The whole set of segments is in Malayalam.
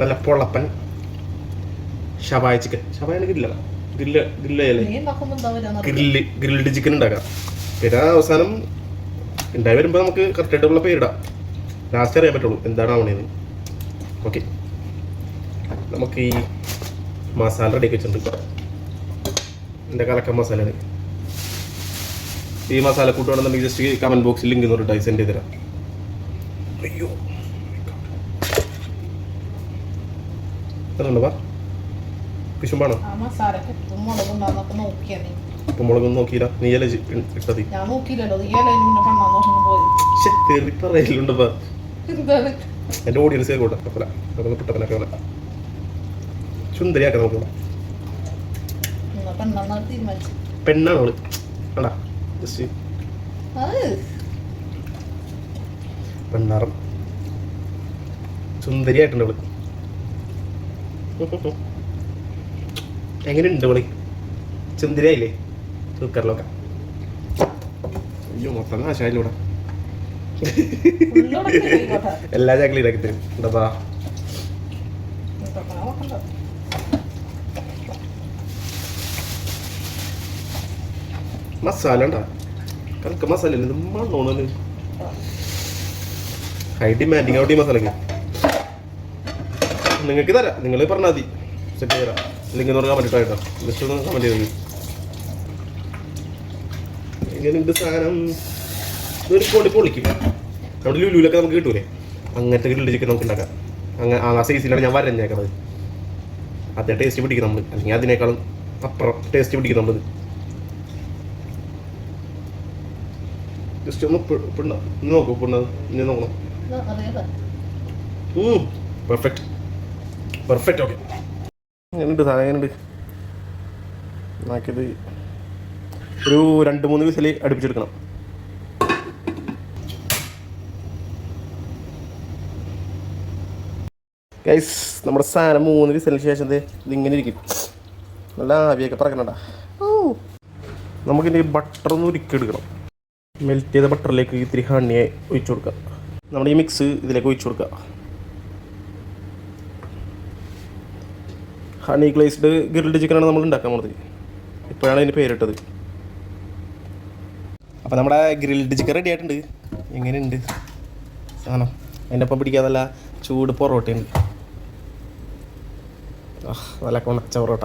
നല്ല പൊള്ളപ്പൻ ഷവായ ചിക്കൻ. ഷവായ ഗ്രിൽഡ് ചിക്കൻ ഉണ്ടാക്കാം. പിന്നെ അവസാനം ഉണ്ടായി വരുമ്പോൾ നമുക്ക് കറക്റ്റായിട്ടുള്ള പേരിടാം. ലാസ്റ്റ് അറിയാൻ പറ്റുള്ളൂ എന്താണ് ആവണേന്ന്. ഓക്കെ, നമുക്ക് ഈ മസാല റെഡിയാക്കി വെച്ചിട്ടുണ്ട്. എൻ്റെ കലക്ക മസാലയാണ്. ഈ മസാല കൂട്ടുവാണെന്നുണ്ടെങ്കിൽ ജസ്റ്റ് കമൻറ്റ് ബോക്സിൽ ലിങ്ക് നോട്ട് സെൻഡ് ചെയ്ത് തരാം. അയ്യോ എന്നുണ്ടോ കുശുമ്പാണോ? ഉപ്പും മുളകൊന്നും നോക്കിയില്ല. നീയല്ലേ ഇട്ടത്? പറയലുണ്ടപ്പാ എൻ്റെ ഓഡിയൻസ് ആയിക്കോട്ടെ. കുഴപ്പമില്ല, അതൊന്ന് പുട്ടപ്പനൊക്കെ പോലെ സുന്ദരിയാക്കാം നമുക്ക്. പെണ്ണാണ് അവള്. വേണ്ട ജസ്റ്റ് പെണ്ണാറം സുന്ദരിയായിട്ടുണ്ട് അവള്. എങ്ങനെയുണ്ട് അവള്? സുന്ദരിയായില്ലേ? കുക്കറിലൊക്കെ. അയ്യോ മൊത്തം നാശായില്ലൂടെ. എല്ലാ ചാക്കിലും ഇതാക്കി തരും. എന്താ മസാല ഉണ്ടാ കണക്ക് മസാല ഇത് മണ്ണോണ്. ഹൈ ഡിമാൻഡിങ് ഔട്ട് ഈ മസാലക്ക്. നിങ്ങൾക്ക് തരാം, നിങ്ങൾ പറഞ്ഞാൽ മതി, സെറ്റ് ചെയ്തരാം. ലിങ്ക് എന്ന് കമൻറ്റ് ഇട്ടോ. ജസ്റ്റ് ഒന്ന് കമൻറ്റ് ചെയ്തു. എങ്ങനെയുണ്ട് സാധനം? ഇതൊരു പൊളിക്കും. നമ്മുടെ ലുലുവിലൊക്കെ നമുക്ക് കിട്ടൂലേ അങ്ങനത്തെ ഗ്രിൽഡ് ചിക്കൻ നമുക്ക് ഉണ്ടാക്കാം. അങ്ങനെ ആ സൈസിലാണ് ഞാൻ വരഞ്ഞേക്കണത്. അതേ ടേസ്റ്റ് പിടിക്കും നമ്മൾ, അല്ലെങ്കിൽ അതിനേക്കാളും അപ്പുറം ടേസ്റ്റ് പിടിക്കും നമ്മൾ. ജസ്റ്റ് ഒന്ന് നോക്കൂ. ഇനി നോക്കണം. പെർഫെക്റ്റ്. ഓക്കെ, എങ്ങനെയുണ്ട് സാധനം? എങ്ങനെയുണ്ട്? നാക്കിയത് ഒരു 2-3 വിസിൽ അടുപ്പിച്ചെടുക്കണം. ഗൈസ്, നമ്മുടെ സാധനം 3 വിസിലിന് ശേഷം ഇതിങ്ങനെ ഇരിക്കും. നല്ല ആവിയൊക്കെ പറക്കണണ്ട. നമുക്കിനി ബട്ടർ ഒന്ന് ഉരുക്കിയെടുക്കണം. മെൽറ്റ് ചെയ്ത ബട്ടറിലേക്ക് ഇത്തിരി ഹണിയെ ഒഴിച്ചു കൊടുക്കുക. നമ്മുടെ ഈ മിക്സ് ഇതിലേക്ക് ഒഴിച്ചു കൊടുക്കുക. ഹണി ഗ്ലേസ്ഡ് ഗ്രിൽഡ് ചിക്കനാണ് നമ്മൾ ഉണ്ടാക്കാൻ പോകുന്നത്. ഇപ്പോഴാണ് അതിന് പേരിട്ടത്. അപ്പോൾ നമ്മുടെ ഗ്രിൽഡ് ചിക്കൻ റെഡി ആയിട്ടുണ്ട്. എങ്ങനെയുണ്ട് സാധനം? അതിൻ്റെ ഒപ്പം പിടിക്കാൻ നല്ല ചൂട് പൊറോട്ടയുണ്ട്. നല്ല കൊണച്ച പൊറോട്ട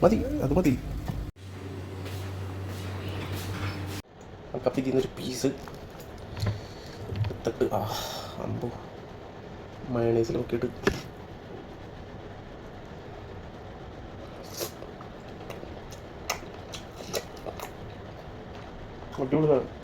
മതി, അത് മതി. കപ്പിൽ നിന്നൊരു പീസ് എടുത്തിട്ട് അമ്പോ മയണൈസിൽ നോക്കിയിട്ട് അടിപൊളി സാധനം.